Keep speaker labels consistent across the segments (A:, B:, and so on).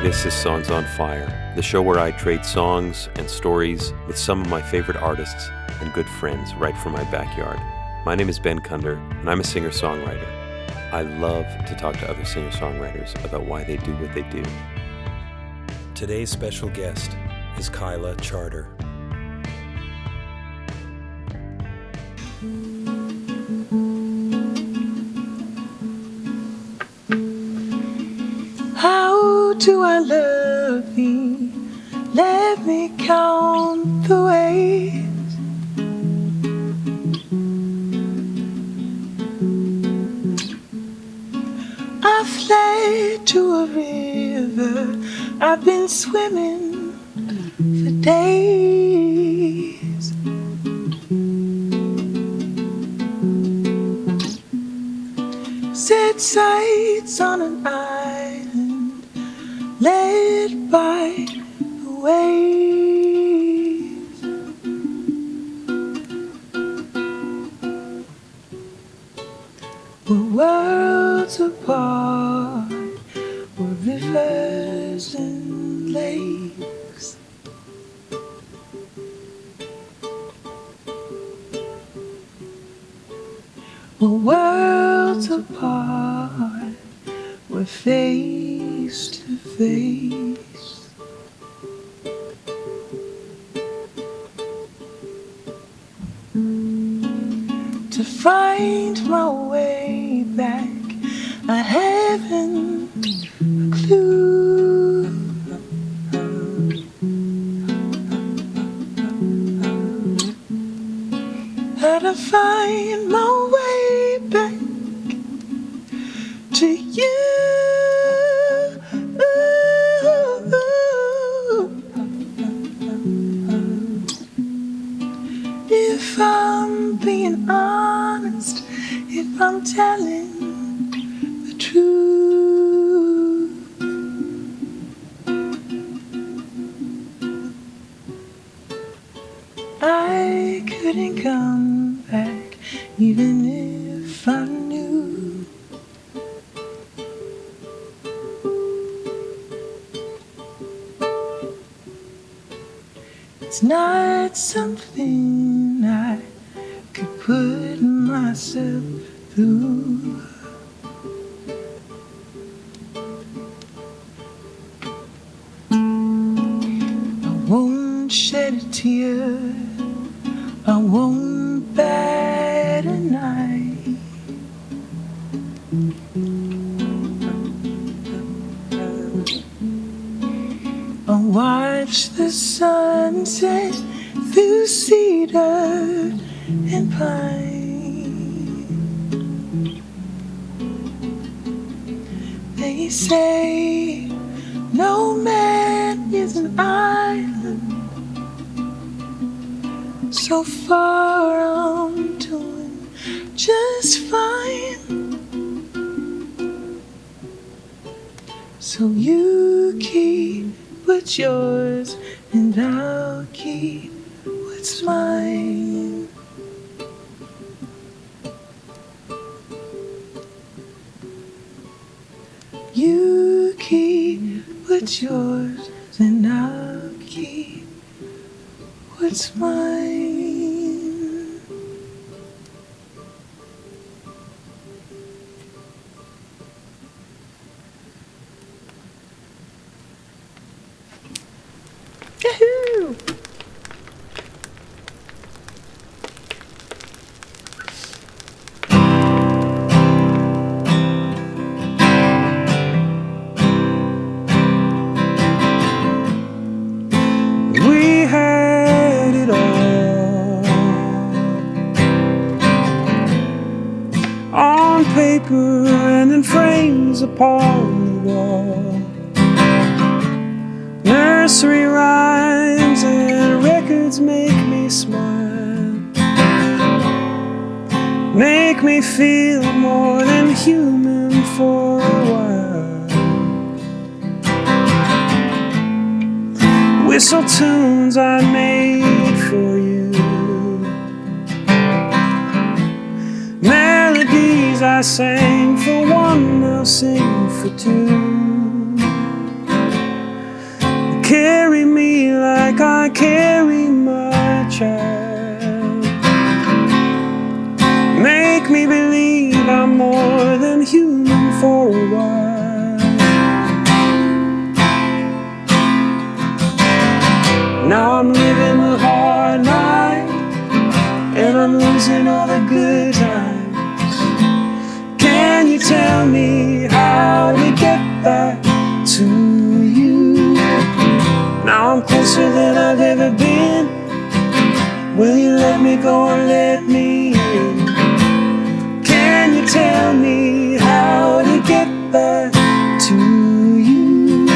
A: This is Songs on Fire, the show where I trade songs and stories with some of my favorite artists and good friends right from my backyard. My name is Ben Kunder, and I'm a singer-songwriter. I love to talk to other singer-songwriters about why they do what they do. Today's special guest is Kyla Charter.
B: How do I love thee? Let me count the ways. I fled to a river, I've been swimming for days. Set sights on an island, led by the waves. We're worlds apart, we're rivers and lakes. We're worlds apart, we're face to face. To find my way back, I haven't a clue. How to find my way back to you. If I'm being honest, if I'm telling the truth, I couldn't come back even if I knew. It's not something I could put myself through. I won't shed a tear, I won't bat an eye. I'll watch the sunset through cedar and pine. They say no man is an island. So far I'm doing just fine. So you keep what's yours and I'll keep what's mine. You keep what's yours and I'll keep what's mine. Yahoo!
C: We had it all on paper and in frames upon the wall. Nursery rhymes and records make me smile, make me feel more than human for a while. Whistle tunes I made for you, melodies I sang for one, I'll sing for two. Carry me like I carry my child. Make me believe I'm more than human for a while. Now I'm living the hard life, and I'm losing all the good times. Can you tell me how to get back to you? Now I'm closer than I've ever been. Will you let me go and let me in? Can you tell me how to get back to you?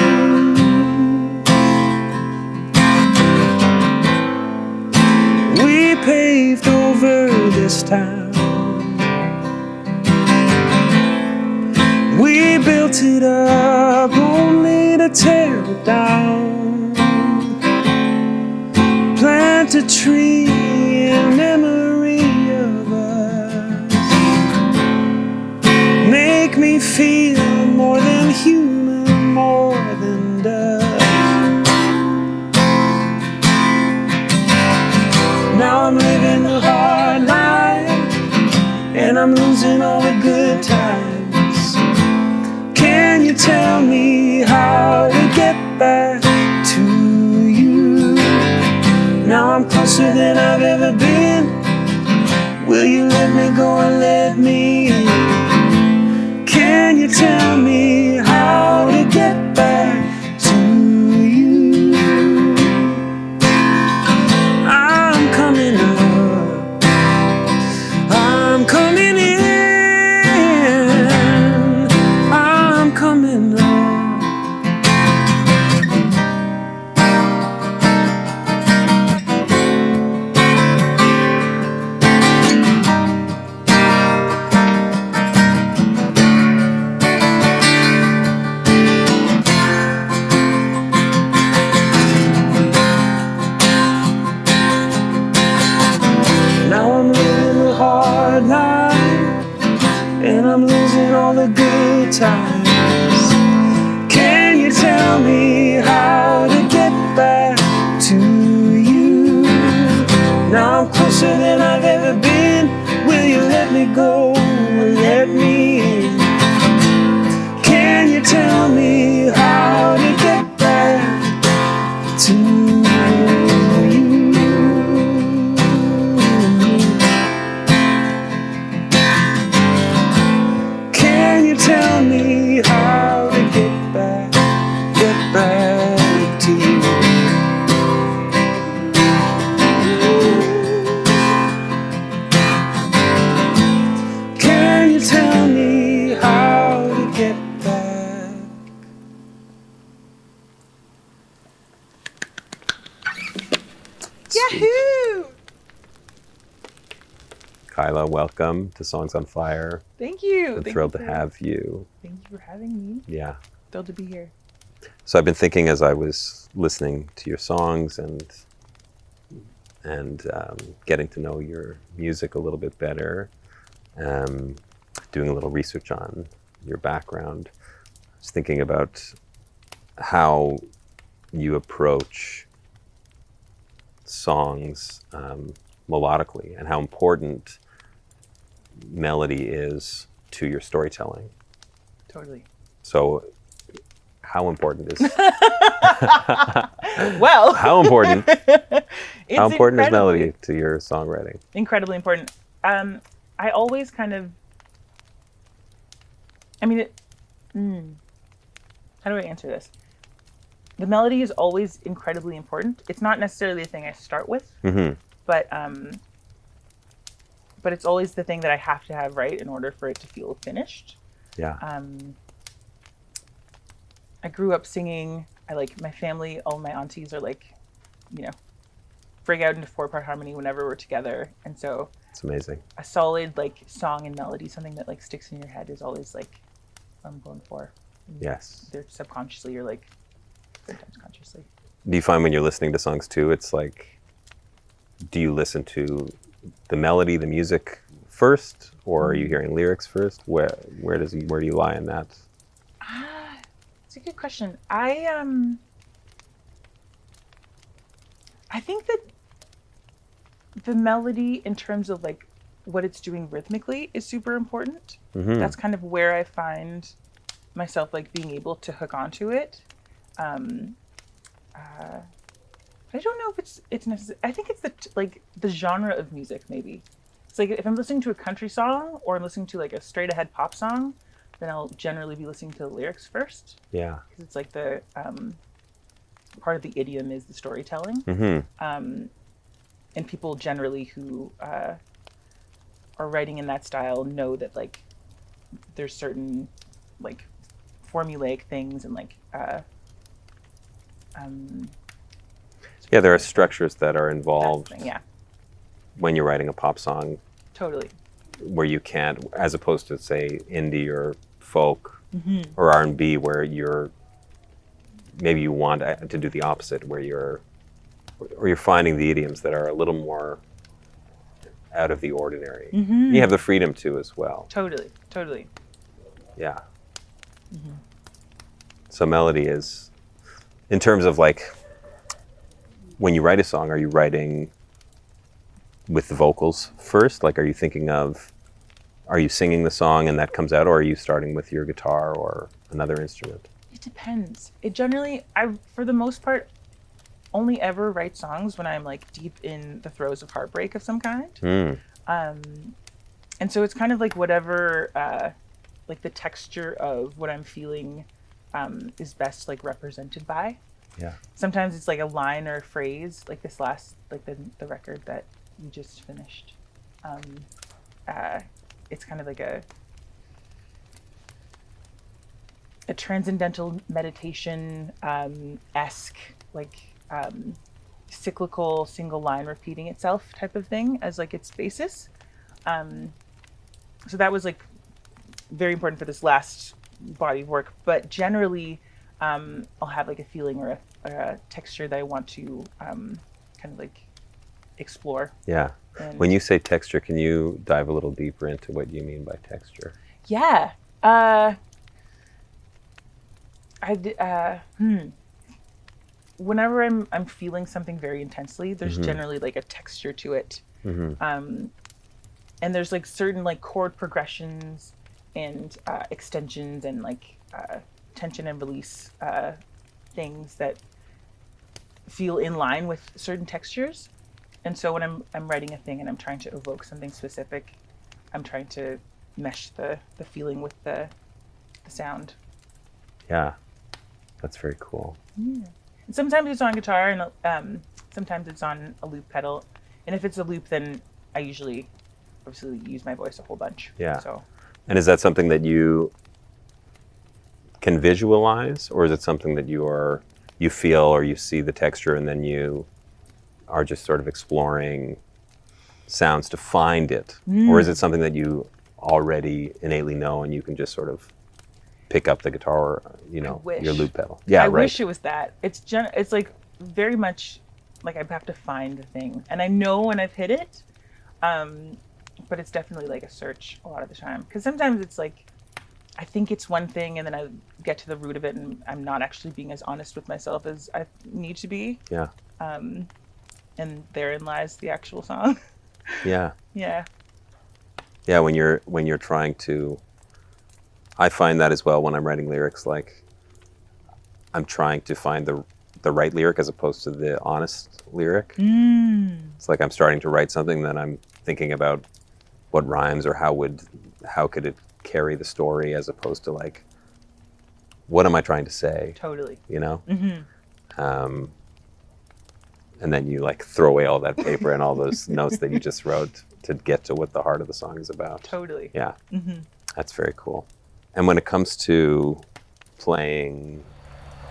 C: We paved over this town. We built it up only to tear it down. Plant a tree in memory of us. Make me feel more than human, more than dust. Now I'm living the hard life, and I'm losing all the good times. Can you tell me how to get back to you? Now I'm closer than I've ever been. Will you let me go and let me in? Can you tell me how to get back to you? I'm coming up, I'm coming in, I'm coming up. Now I'm living a hard life, and I'm losing all the good times. Can you tell me how to get back to you? Now I'm closer than I've ever been. Will you let me go and let me in? Can you tell me how to get back to you? Can you tell me how to get back to you? Can you tell me how to get back?
B: Yahoo!
A: Kyla, welcome to Songs on Fire.
B: Thank you.
A: I'm
B: Thank
A: thrilled
B: you
A: to
B: for-
A: have you.
B: Thank you for having me.
A: Yeah.
B: Thrilled to be here.
A: So I've been thinking as I was listening to your songs and getting to know your music a little bit better, doing a little research on your background, I was thinking about how you approach songs melodically and how important melody is to your storytelling.
B: Totally.
A: So how important is
B: Well,
A: how important
B: it's
A: how important is
B: incredibly-
A: melody to your songwriting?
B: Incredibly important. I always kind of, I mean, how do I answer this? The melody is always incredibly important. It's not necessarily the thing I start with,
A: Mm-hmm.
B: but it's always the thing that I have to have right in order for it to feel finished.
A: Yeah.
B: I grew up singing. I like my family, all my aunties are like, break out into 4-part harmony whenever we're together. And so
A: It's amazing.
B: a solid like song and melody, something that like sticks in your head is always like what I'm going for.
A: Yes.
B: Either subconsciously or like sometimes consciously.
A: Do you find when you're listening to songs too, it's like, do you listen to the melody, the music first, or are you hearing lyrics first? Where do you lie in that?
B: It's a good question. I I think that the melody, in terms of like what it's doing rhythmically, is super important. That's kind of where I find myself like being able to hook onto it. I don't know if it's necessary. I think it's the genre of music, maybe. It's like if I'm listening to a country song or I'm listening to like a straight ahead pop song, then I'll generally be listening to the lyrics first.
A: Yeah.
B: Because it's like the part of the idiom is the storytelling. And people generally who are writing in that style know that like there's certain like formulaic things and like
A: Yeah, there are structures that are involved
B: yeah,
A: when you're writing a pop song
B: totally.
A: where you can't, as opposed to say indie or folk or R&B, where maybe you want to do the opposite, where you're finding the idioms that are a little more out of the ordinary. You have the freedom to as well.
B: Totally.
A: Yeah. So melody is, in terms of like, when you write a song, are you writing with the vocals first? Like, are you singing the song and that comes out, or are you starting with your guitar or another instrument?
B: It depends. It generally, for the most part, only ever write songs when I'm like deep in the throes of heartbreak of some kind. And so it's kind of like whatever, like the texture of what I'm feeling is best like represented by.
A: Yeah.
B: Sometimes it's like a line or a phrase, like this last, like the record that we just finished. It's kind of like a transcendental meditation esque, like cyclical single line repeating itself type of thing as like its basis. So that was like very important for this last body of work, but generally I'll have like a feeling or a texture that I want to kind of like explore.
A: Yeah.
B: And
A: when you say texture, can you dive a little deeper into what you mean by texture?
B: Yeah. Whenever I'm feeling something very intensely, there's generally like a texture to it. And there's like certain like chord progressions and extensions and like tension and release things that feel in line with certain textures. And so when I'm writing a thing and I'm trying to evoke something specific, I'm trying to mesh the feeling with the sound.
A: Yeah, that's very cool.
B: Yeah. And sometimes it's on guitar and sometimes it's on a loop pedal. And if it's a loop, then I usually obviously use my voice a whole bunch.
A: Yeah.
B: So.
A: And is that something that you can visualize, or is it something that you feel or you see the texture and then you are just sort of exploring sounds to find it? Or is it something that you already innately know and you can just sort of pick up the guitar or, your loop pedal? Yeah,
B: I
A: right.
B: wish it was that. It's like very much like I have to find the thing. And I know when I've hit it, but it's definitely like a search a lot of the time. Because sometimes it's like, I think it's one thing and then I get to the root of it and I'm not actually being as honest with myself as I need to be.
A: Yeah.
B: And therein lies the actual song.
A: Yeah.
B: Yeah.
A: Yeah, when you're trying to, I find that as well when I'm writing lyrics, like I'm trying to find the right lyric as opposed to the honest lyric. It's like I'm starting to write something, then I'm thinking about what rhymes or how could it carry the story, as opposed to like, what am I trying to say?
B: Totally.
A: And then you like throw away all that paper and all those notes that you just wrote to get to what the heart of the song is about.
B: Totally.
A: Yeah. That's very cool. And when it comes to playing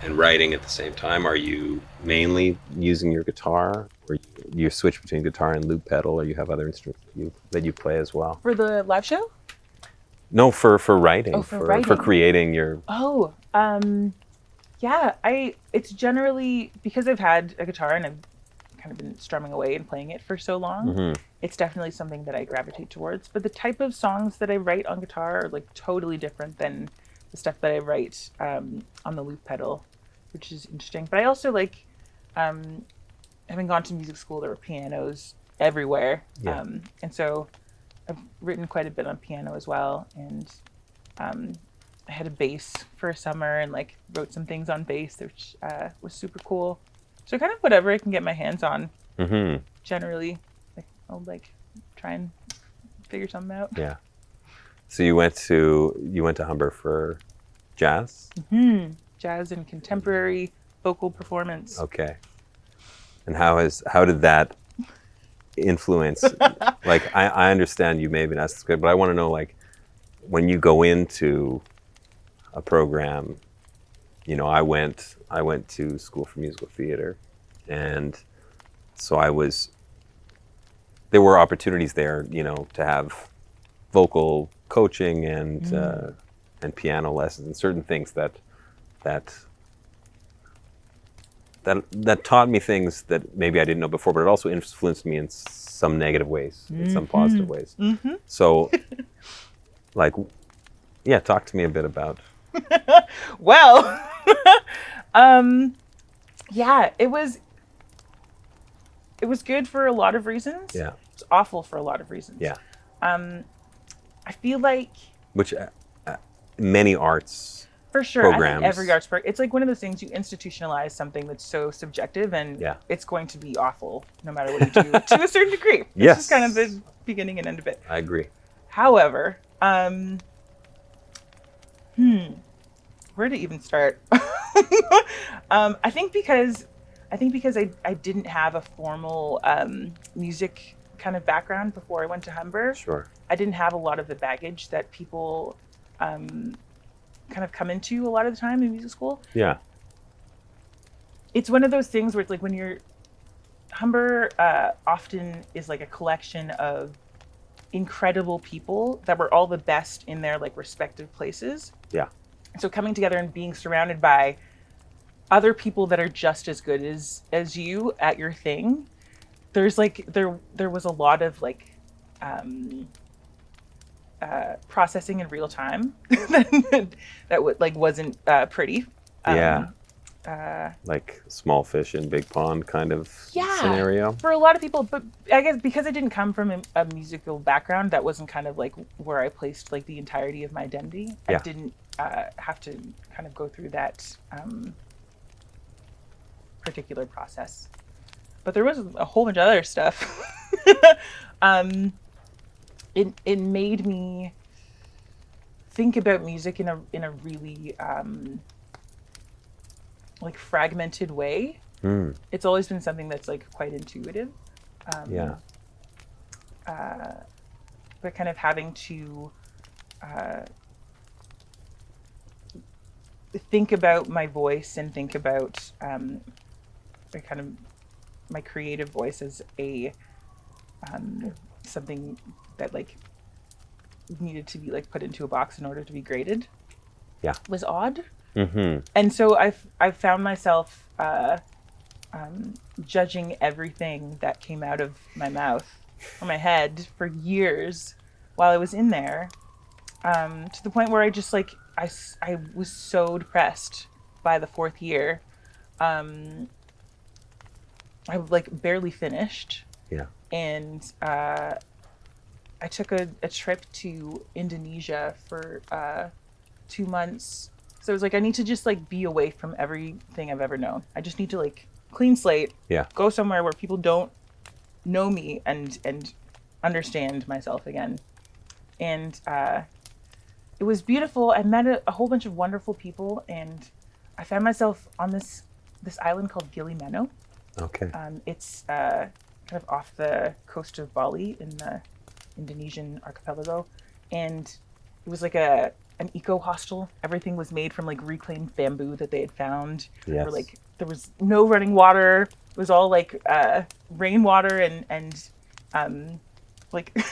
A: and writing at the same time, are you mainly using your guitar, or you switch between guitar and loop pedal, or you have other instruments that you play as well?
B: For the live show?
A: No, for writing.
B: Oh, for writing.
A: For creating your...
B: Yeah, it's generally, because I've had a guitar and I've kind of been strumming away and playing it for so long, it's definitely something that I gravitate towards. But the type of songs that I write on guitar are like totally different than the stuff that I write on the loop pedal, which is interesting. But I also like having gone to music school, there were pianos everywhere.
A: Yeah.
B: And so I've written quite a bit on piano as well. And I had a bass for a summer and like wrote some things on bass, which was super cool. So kind of whatever I can get my hands on, generally, like I'll like try and figure something out.
A: Yeah. So you went to Humber for jazz?
B: Jazz and contemporary vocal performance.
A: Okay. And how did that influence? Like I understand you may have been asked this question, but I want to know, like, when you go into a program, you know, I went to school for musical theater, and so there were opportunities there, you know, to have vocal coaching and piano lessons and certain things that taught me things that maybe I didn't know before, but it also influenced me in some negative ways, in some positive ways. So, like, yeah, talk to me a bit about.
B: Well, yeah, it was good for a lot of reasons.
A: Yeah.
B: It's awful for a lot of reasons.
A: Yeah.
B: I feel like,
A: Which many arts
B: for sure,
A: programs.
B: I think every arts program, it's like one of those things, you institutionalize something that's so subjective, and it's going to be awful no matter what you do to a certain degree. It's
A: Yes.
B: just kind of the beginning and end of it.
A: I agree.
B: However, where to even start? I think because I didn't have a formal music kind of background before I went to Humber.
A: Sure.
B: I didn't have a lot of the baggage that people kind of come into a lot of the time in music school.
A: Yeah.
B: It's one of those things where it's like when you're Humber often is like a collection of incredible people that were all the best in their like respective places.
A: Yeah.
B: So coming together and being surrounded by other people that are just as good as you at your thing, there's like there was a lot of like processing in real time that wasn't pretty.
A: Like small fish in big pond kind of scenario.
B: For a lot of people, but I guess because I didn't come from a musical background, that wasn't kind of like where I placed like the entirety of my identity.
A: Yeah.
B: I didn't have to kind of go through that particular process. But there was a whole bunch of other stuff. It made me think about music in a really like fragmented way. It's always been something that's like quite intuitive. But kind of having to think about my voice and think about kind of my creative voice as a something that like needed to be like put into a box in order to be graded was odd. And so I've found myself judging everything that came out of my mouth or my head for years while I was in there, to the point where I just like I was so depressed by the fourth year. I like barely finished. And I took a trip to Indonesia for 2 months. So it was like, I need to just like be away from everything I've ever known. I just need to like clean slate, go somewhere where people don't know me and understand myself again. And it was beautiful. I met a whole bunch of wonderful people, and I found myself on this island called Guillermo.
A: Okay.
B: It's kind of off the coast of Bali in the Indonesian archipelago, and it was like an eco hostel. Everything was made from like reclaimed bamboo that they had found.
A: Yes.
B: Where, like, there was no running water. It was all like rainwater and like a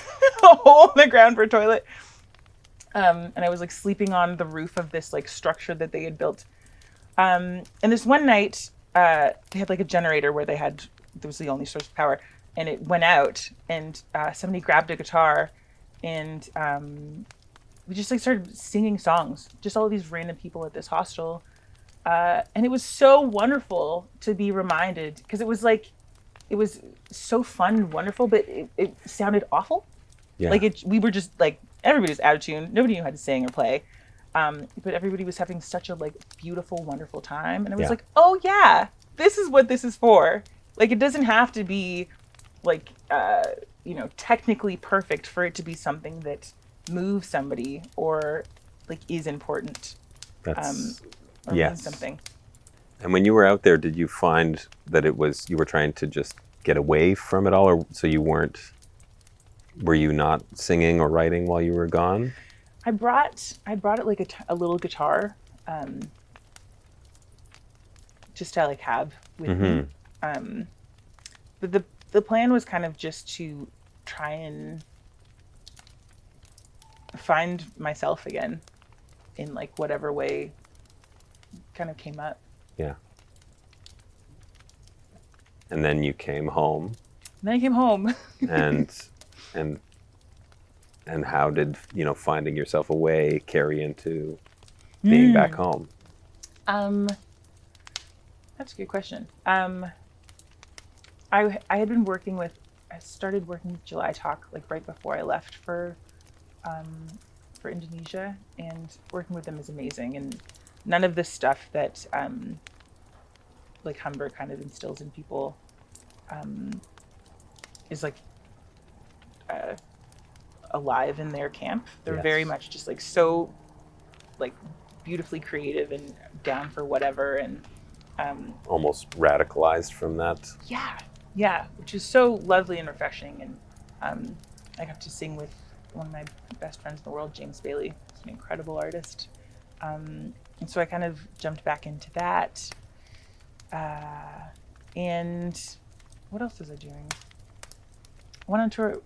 B: hole in the ground for a toilet. And I was like sleeping on the roof of this like structure that they had built. And this one night, they had like a generator where there was the only source of power, and it went out, and somebody grabbed a guitar, and we just like started singing songs, just all of these random people at this hostel. And it was so wonderful to be reminded, because it was like it was so fun and wonderful, but it sounded awful.
A: Yeah.
B: Like we were just like, everybody was out of tune. Nobody knew how to sing or play. But everybody was having such a like beautiful, wonderful time. And I was like, oh yeah, this is what this is for. Like, it doesn't have to be like, technically perfect for it to be something that moves somebody or like is important.
A: That's,
B: or means something.
A: And when you were out there, did you find that you were trying to just get away from it all, or so were you not singing or writing while you were gone?
B: I brought it like a little guitar, just to like have with me. But the plan was kind of just to try and find myself again in like whatever way kind of came up.
A: Yeah. And then you came home. And how did, finding yourself away carry into being back home?
B: That's a good question. I had been I started working with July Talk like right before I left for Indonesia, and working with them is amazing. And none of the stuff that like Humber kind of instills in people is like alive in their camp. They're very much just like so like beautifully creative and down for whatever, and
A: almost radicalized from that.
B: Yeah, which is so lovely and refreshing. And I got to sing with one of my best friends in the world, James Bailey. He's an incredible artist. And so I kind of jumped back into that. And what else was I doing? I went on tour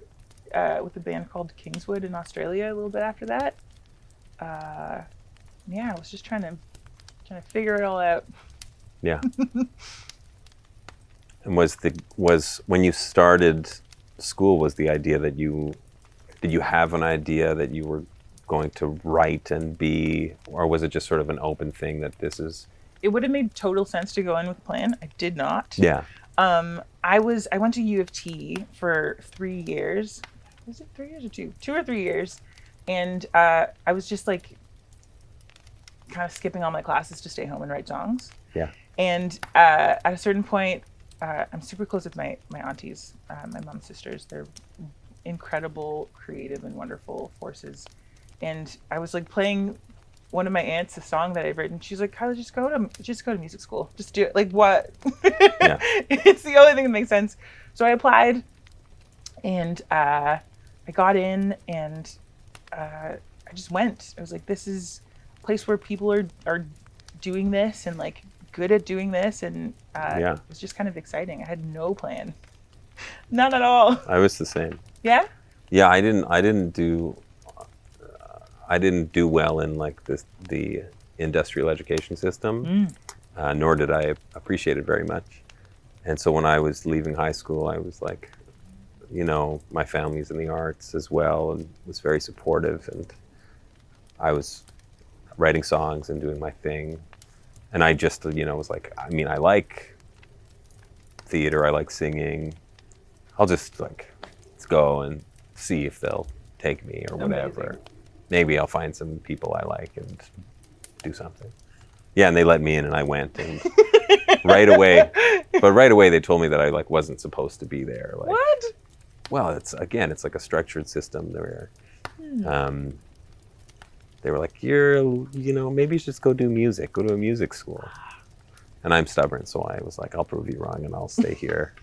B: with a band called Kingswood in Australia a little bit after that. I was just trying to figure it all out.
A: Yeah. And was when you started school, was the idea that did you have an idea that you were going to write and be, or was it just sort of an open thing that this is?
B: It would have made total sense to go in with a plan. I did not.
A: Yeah.
B: I went to U of T for 3 years. Was it 3 years or 2? 2 or 3 years. And I was just like kind of skipping all my classes to stay home and write songs.
A: Yeah.
B: And at a certain point, I'm super close with my aunties, my mom's sisters. They're incredible, creative, and wonderful forces. And I was like playing one of my aunts a song that I've written. She's like, Kyla, just go to music school. Just do it. Like, what? Yeah. It's the only thing that makes sense. So I applied, and I got in, and I just went. I was like, this is a place where people are doing this and like good at doing this, and it was just kind of exciting. I had no plan, none at all.
A: I was the same.
B: Yeah.
A: Yeah, I didn't do well in like the industrial education system, nor did I appreciate it very much. And so when I was leaving high school, I was like, my family's in the arts as well, and was very supportive, and I was writing songs and doing my thing. And I just, was like, I like theater, I like singing. I'll just like, let's go and see if they'll take me or whatever. Amazing. Maybe I'll find some people I like and do something. Yeah, and they let me in, and I went, and right away they told me that I like wasn't supposed to be there. Like,
B: what?
A: Well, it's like a structured system. They were like, maybe you should just go do music, go to a music school. And I'm stubborn, so I was like, I'll prove you wrong, and I'll stay here.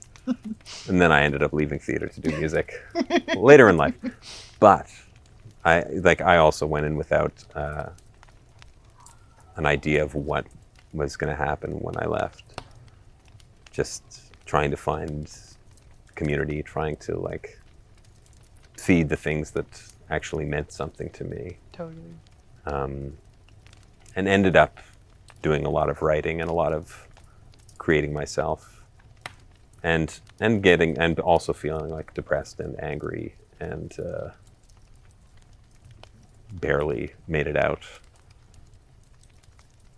A: And then I ended up leaving theater to do music later in life. But I also went in without an idea of what was going to happen when I left. Just trying to find community, trying to like feed the things that actually meant something to me.
B: Totally.
A: And ended up doing a lot of writing and a lot of creating myself, and also feeling like depressed and angry and barely made it out.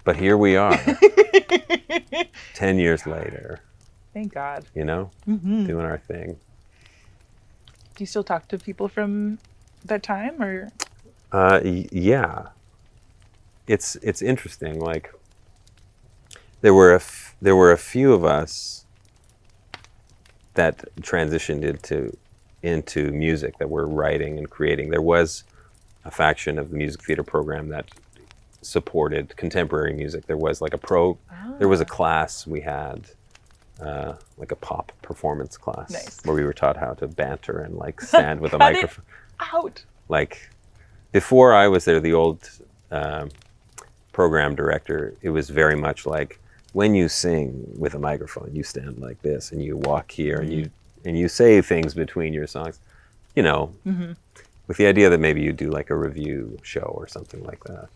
A: But here we are, 10 years later.
B: Thank God.
A: You know,
B: Mm-hmm.
A: doing our thing.
B: Do you still talk to people from that time, or?
A: Yeah, it's interesting. Like there were a few of us that transitioned into music, that were writing and creating. There was a faction of the music theater program that supported contemporary music. There was like there was a class we had, like a pop performance class.
B: Nice.
A: Where we were taught how to banter and like stand with a
B: Cut
A: microphone.
B: it out.
A: Like before I was there, the old program director, it was very much like, when you sing with a microphone, you stand like this, and you walk here, and you say things between your songs, you know, with the idea that maybe you do like a review show or something like that.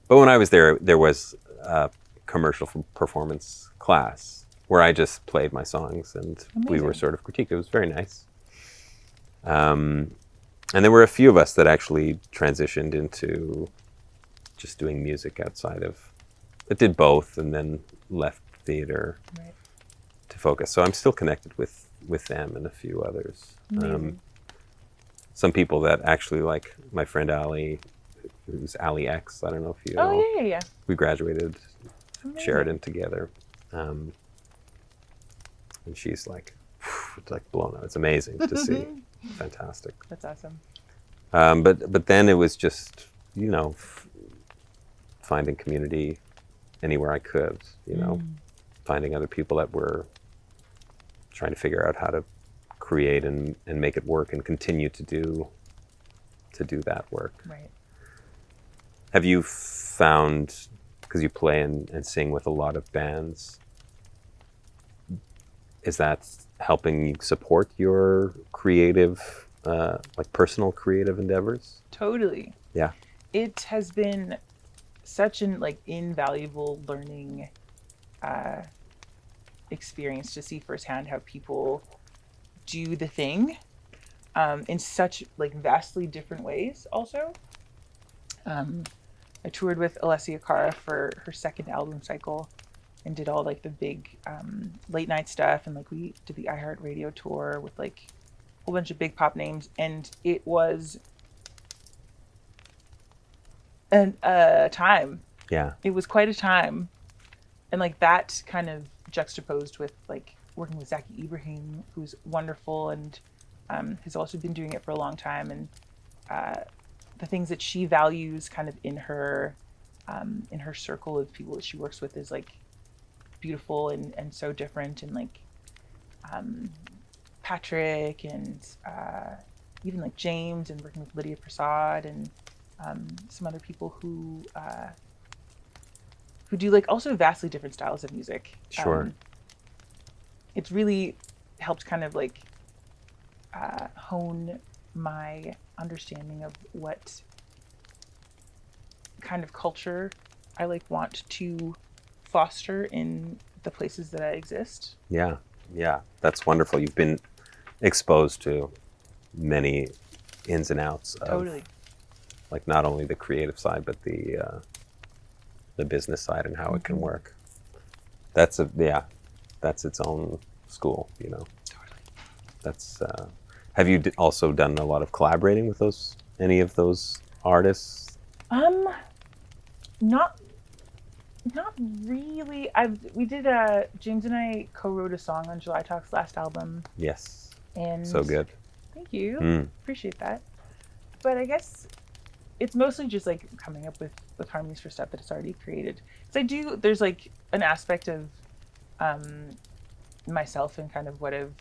A: But when I was there, there was a commercial performance class where I just played my songs, and we were sort of critiqued. It was very nice. And there were a few of us that actually transitioned into just doing music outside of, that did both and then left theater to focus. So I'm still connected with them and a few others. Some people that actually, like my friend Ali, who's Ali X, I don't know if you know.
B: Oh, yeah.
A: We graduated Sheridan together. And she's like, it's like blown out. It's amazing to see. Fantastic.
B: That's awesome.
A: But then it was just, you know, finding community anywhere I could, you know, finding other people that were trying to figure out how to create and make it work and continue to do that work.
B: Right.
A: Have you found, because you play and sing with a lot of bands, is that helping you support your creative, like personal creative endeavors?
B: Totally.
A: Yeah.
B: It has been such an like invaluable learning experience to see firsthand how people do the thing in such like vastly different ways. Also, I toured with Alessia Cara for her second album cycle and did all like the big late night stuff, and like we did the iHeartRadio tour with like a whole bunch of big pop names, and it was a time.
A: Yeah.
B: It was quite a time. And like that kind of juxtaposed with like working with Zaki Ibrahim, who's wonderful and has also been doing it for a long time, and the things that she values kind of in her circle of people that she works with is like beautiful and so different, and like Patrick and even like James, and working with Lydia Prasad and some other people who do like also vastly different styles of music.
A: Sure.
B: It's really helped kind of like hone my understanding of what kind of culture I like want to foster in the places that I exist.
A: Yeah. That's wonderful. You've been exposed to many ins and outs of
B: Totally.
A: like not only the creative side, but the business side and how it can work. That's its own school, you know.
B: Totally.
A: That's have you also done a lot of collaborating with any of those artists?
B: Not really. We did James and I co-wrote a song on July Talk's last album.
A: Yes.
B: And
A: so good.
B: Thank you. Appreciate that. But I guess it's mostly just like coming up with harmonies for stuff that it's already created. Because there's like an aspect of myself and kind of what I've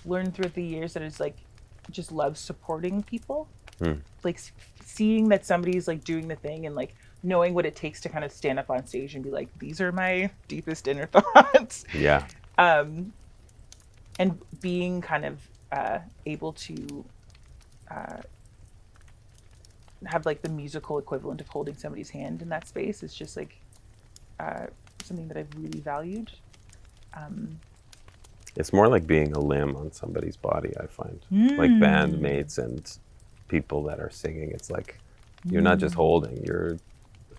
B: learned throughout the years that is like just love supporting people. Like seeing that somebody's like doing the thing and like knowing what it takes to kind of stand up on stage and be like, these are my deepest inner thoughts.
A: Yeah.
B: And being kind of able to have like the musical equivalent of holding somebody's hand in that space is just like something that I've really valued.
A: It's more like being a limb on somebody's body, I find. Like bandmates and people that are singing. It's like you're not just holding, you're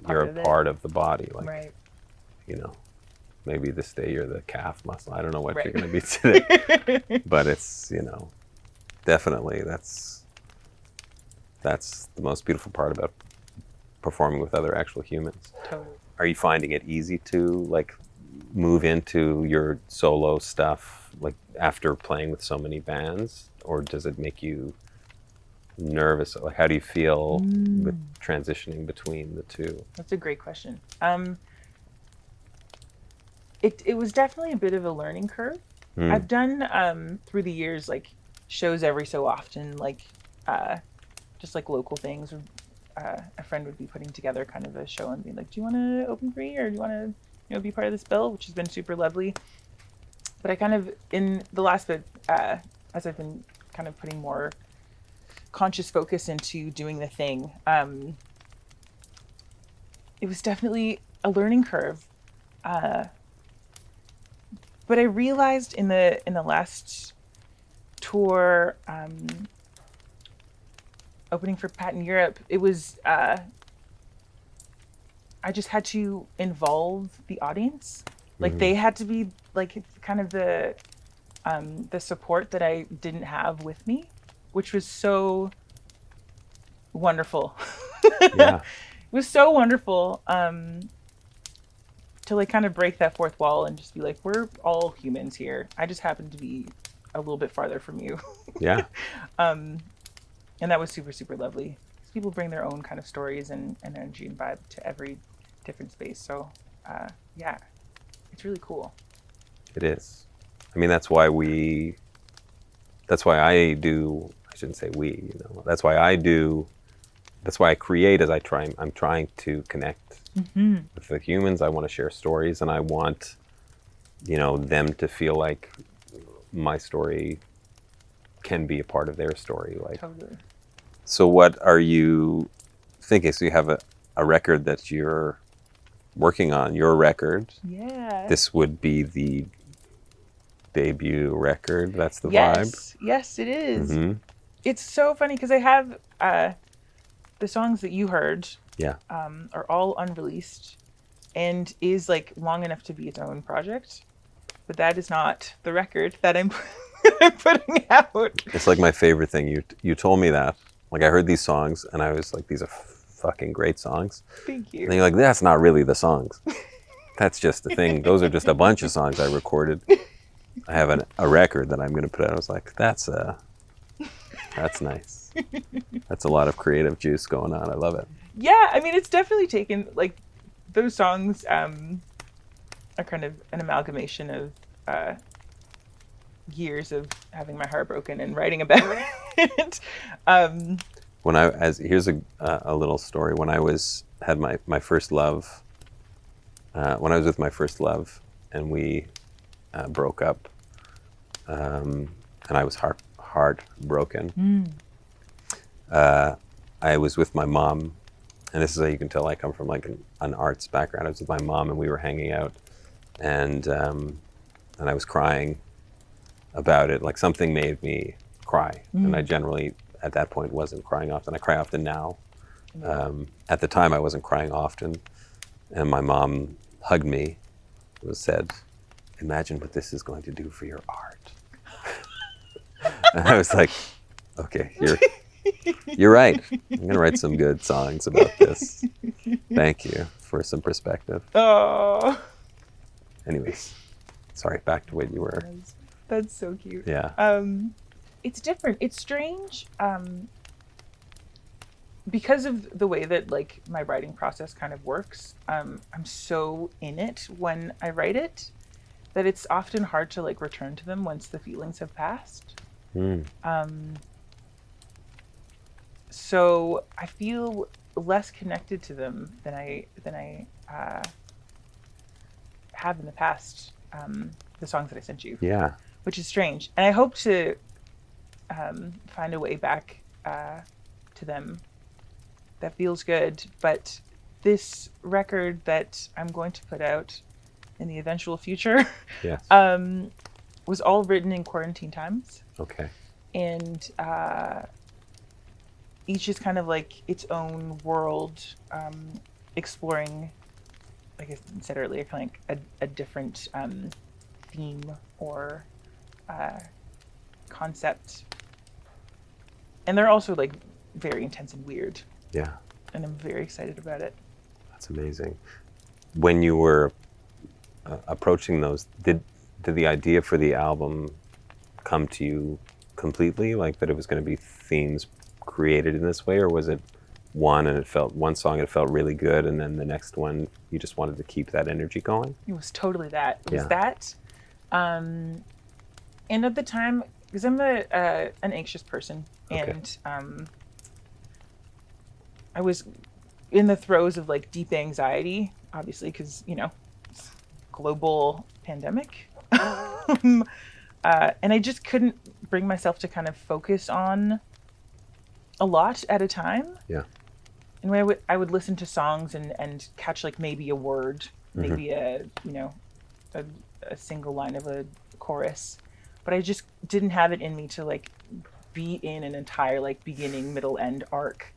A: a part of the body. Like,
B: right.
A: you know, maybe this day you're the calf muscle. I don't know what you're going to be today. But it's, definitely that's the most beautiful part about performing with other actual humans.
B: Totally.
A: Are you finding it easy to like move into your solo stuff like after playing with so many bands, or does it make you nervous? Like, how do you feel with transitioning between the two?
B: That's a great question. It was definitely a bit of a learning curve. I've done through the years like shows every so often, like just like local things. A friend would be putting together kind of a show and being like, "Do you want to open for me, or do you want to, be part of this bill?" Which has been super lovely. But I kind of, in the last bit, as I've been kind of putting more conscious focus into doing the thing, it was definitely a learning curve. But I realized in the last tour, opening for Pat in Europe, it was I just had to involve the audience. Like they had to be like kind of the support that I didn't have with me, which was so wonderful.
A: Yeah.
B: It was so wonderful to like kind of break that fourth wall and just be like, we're all humans here. I just happen to be a little bit farther from you.
A: Yeah.
B: And that was super, super lovely. People bring their own kind of stories and energy and vibe to every different space. So, yeah, it's really cool.
A: It is. I mean, that's why I do, I shouldn't say we, that's why I create, I'm trying to connect with the humans. I want to share stories, and I want, them to feel like my story can be a part of their story. Like,
B: Totally.
A: So what are you thinking? So you have a record that you're working on, your record.
B: Yeah.
A: This would be the debut record. That's the
B: vibe. Yes, it is.
A: Mm-hmm.
B: It's so funny because I have the songs that you heard.
A: Yeah.
B: Are all unreleased and is like long enough to be its own project, but that is not the record that I'm putting out.
A: It's like my favorite thing. You told me that. Like I heard these songs and I was like, these are fucking great songs.
B: Thank you.
A: And you're like, that's not really the songs. That's just the thing. Those are just a bunch of songs I recorded. I have a record that I'm going to put out. I was like, that's nice. That's a lot of creative juice going on. I love it.
B: Yeah, I mean, it's definitely taken, like, those songs are kind of an amalgamation of years of having my heart broken and writing about it.
A: Here's a little story. When I had my first love, when I was with my first love, and we broke up, and I was heartbroken. I was with my mom, and this is how you can tell I come from like an arts background. I was with my mom, and we were hanging out, and I was crying about it. Like something made me cry, and I generally at that point wasn't crying often. I cry often now. At the time, I wasn't crying often, and my mom hugged me and said, "Imagine what this is going to do for your art." And I was like, "Okay, you're right. I'm going to write some good songs about this. Thank you for some perspective."
B: Oh.
A: Anyways, sorry, back to what you were.
B: That's so cute.
A: Yeah.
B: It's different. It's strange. Because of the way that like my writing process kind of works, I'm so in it when I write it that it's often hard to like return to them once the feelings have passed. So I feel less connected to them than I have in the past. The songs that I sent you.
A: Yeah.
B: Which is strange, and I hope to find a way back to them that feels good. But this record that I'm going to put out in the eventual future,
A: Yes.
B: Was all written in quarantine times.
A: Okay.
B: And each is kind of like its own world, exploring like I said earlier, kind of like a different theme or concept. And they're also like very intense and weird.
A: Yeah.
B: And I'm very excited about it.
A: That's amazing. When you were approaching those, did the idea for the album come to you completely, like that it was going to be themes created in this way, or was it one song and it felt really good, and then the next one you just wanted to keep that energy going?
B: It was totally that. It was that. And at the time, because I'm an anxious person, and I was in the throes of like deep anxiety, obviously, because, you know, it's global pandemic. And I just couldn't bring myself to kind of focus on a lot at a time.
A: Yeah.
B: And I would listen to songs and catch like maybe a word, maybe a single line of a chorus, but I just didn't have it in me to like be in an entire like beginning, middle, end arc.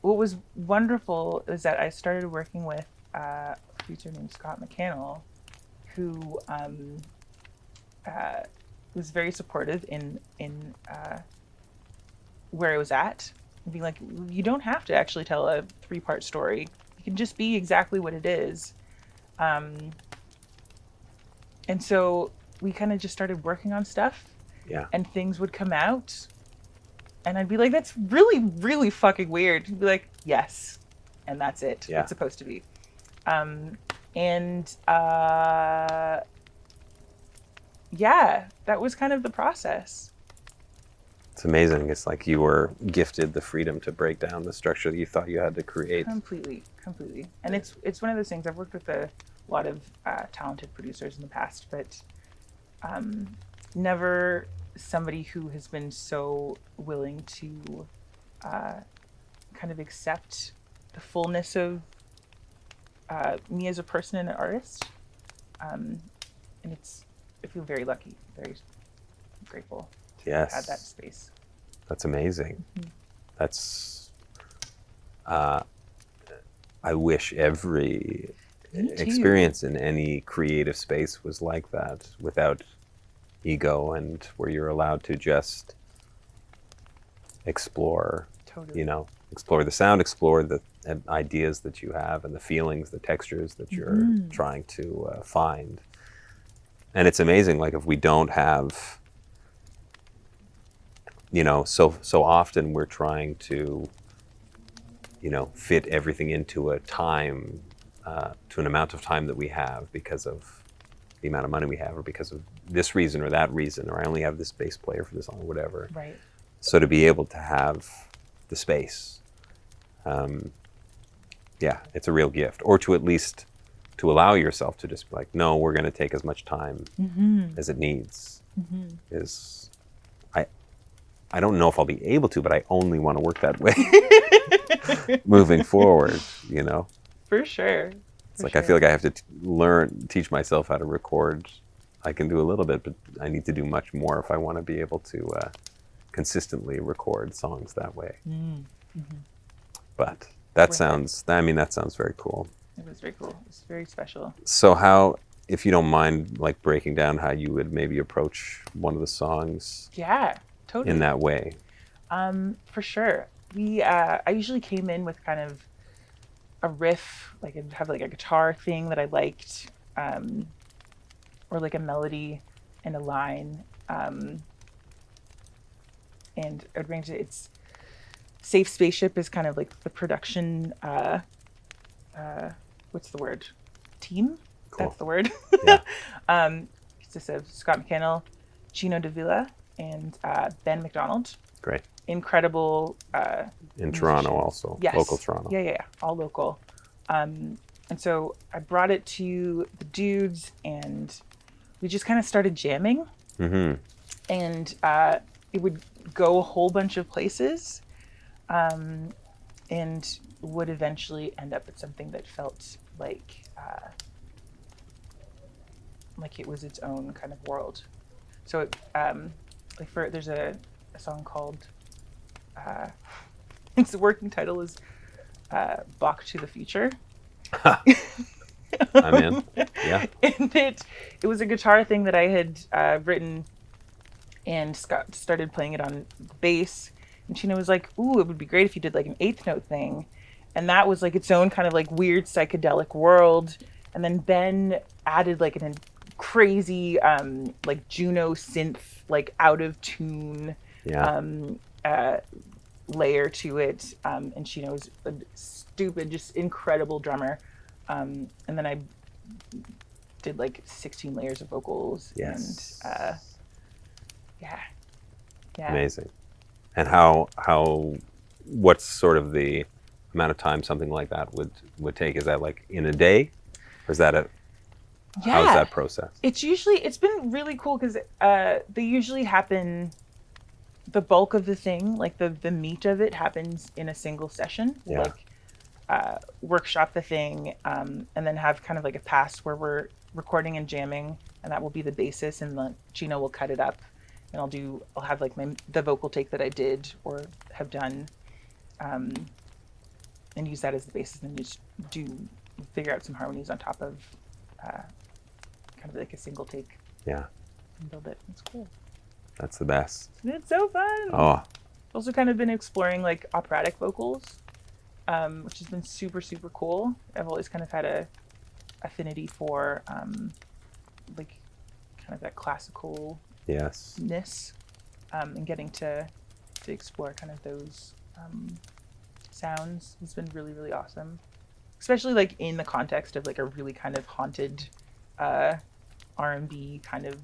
B: What was wonderful is that I started working with a producer named Scott McCannell, who was very supportive in where I was at, and being like, you don't have to actually tell a 3-part story. It can just be exactly what it is. And so we kind of just started working on stuff.
A: Yeah.
B: And things would come out, and I'd be like, that's really, really fucking weird. He'd be like, yes. And that's it.
A: Yeah.
B: It's supposed to be. Yeah, that was kind of the process.
A: It's amazing. It's like you were gifted the freedom to break down the structure that you thought you had to create.
B: Completely. And it's one of those things. I've worked with a lot of talented producers in the past, but never somebody who has been so willing to kind of accept the fullness of me as a person and an artist. And I feel very lucky, very grateful to have had that space.
A: That's amazing. Mm-hmm. That's, I wish every experience in any creative space was like that, without ego, and where you're allowed to just explore, explore the sound, explore the ideas that you have, and the feelings, the textures that you're trying to find. And it's amazing, like if we don't have, so often we're trying to, fit everything into a time, to an amount of time that we have because of the amount of money we have, or because of this reason or that reason, or I only have this bass player for this song, or whatever.
B: Right.
A: So to be able to have the space, it's a real gift. Or to at least to allow yourself to just be like, no, we're going to take as much time as it needs. I don't know if I'll be able to, but I only want to work that way moving forward,
B: For sure.
A: It's like, I feel like I have to teach myself how to record. I can do a little bit, but I need to do much more if I want to be able to consistently record songs that way. But that sounds very cool.
B: It was very cool. It's very special.
A: So how, if you don't mind, like breaking down how you would maybe approach one of the songs.
B: Yeah, totally.
A: In that way.
B: For sure. I usually came in with kind of a riff, like I'd have like a guitar thing that I liked, or like a melody and a line, and I'd arrange it. It's Safe Spaceship is kind of like the production, what's the word? Team?
A: Cool.
B: That's the word.
A: Yeah.
B: Consists of Scott McCannell, Chino Davila, and Ben McDonald.
A: Great.
B: Incredible
A: in Toronto also.
B: Yes.
A: Local Toronto.
B: Yeah, all local. And so I brought it to the dudes, and we just kind of started jamming. And it would go a whole bunch of places, and would eventually end up at something that felt like it was its own kind of world. So there's a song called its working title is Bach to the Future.
A: I'm in. Yeah.
B: And it was a guitar thing that I had written, and Scott started playing it on bass. And Chino was like, "Ooh, it would be great if you did like an eighth note thing," and that was like its own kind of like weird psychedelic world. And then Ben added like a crazy like Juno synth, like out of tune layer to it. And Chino's a stupid, just incredible drummer. And then I did like 16 layers of vocals.
A: Yes.
B: And yeah.
A: Amazing. And what's sort of the amount of time something like that would take? Is that like in a day, or is that how's that process?
B: It's been really cool because they usually happen, the bulk of the thing, like the meat of it happens in a single session.
A: Yeah.
B: Like workshop the thing, and then have kind of like a pass where we're recording and jamming, and that will be the basis, and Gino will cut it up, and I'll have like the vocal take that I did or have done, and use that as the basis, and then just figure out some harmonies on top of kind of like a single take.
A: Yeah.
B: And build it. It's cool.
A: That's the best.
B: It's so fun.
A: Oh.
B: Also kind of been exploring like operatic vocals, which has been super, super cool. I've always kind of had a affinity for like kind of that classical ness, and getting to explore kind of those sounds has been really, really awesome. Especially like in the context of like a really kind of haunted R&B kind of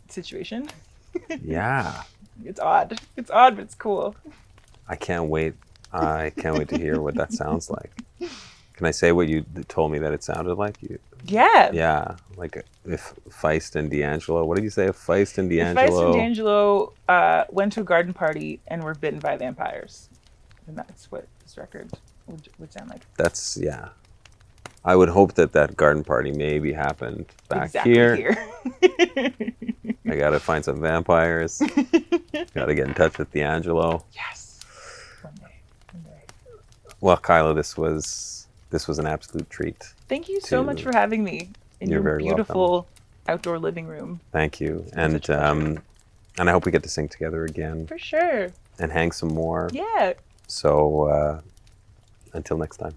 B: situation.
A: Yeah.
B: It's odd, but it's cool.
A: I can't wait to hear what that sounds like. Can I say what you told me that it sounded like? Yeah, like if Feist and D'Angelo, what did you say? If Feist and D'Angelo
B: went to a garden party and were bitten by vampires, then that's what this record would sound like.
A: That's, yeah. I would hope that garden party maybe happened back here. I gotta find some vampires. Gotta get in touch with D'Angelo.
B: Yes. One day.
A: Well, Kyla, this was an absolute treat.
B: Thank you so much for having me in your beautiful outdoor living room.
A: Thank you. And I hope we get to sing together again.
B: For sure.
A: And hang some more.
B: Yeah.
A: So until next time.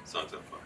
A: Song's up far.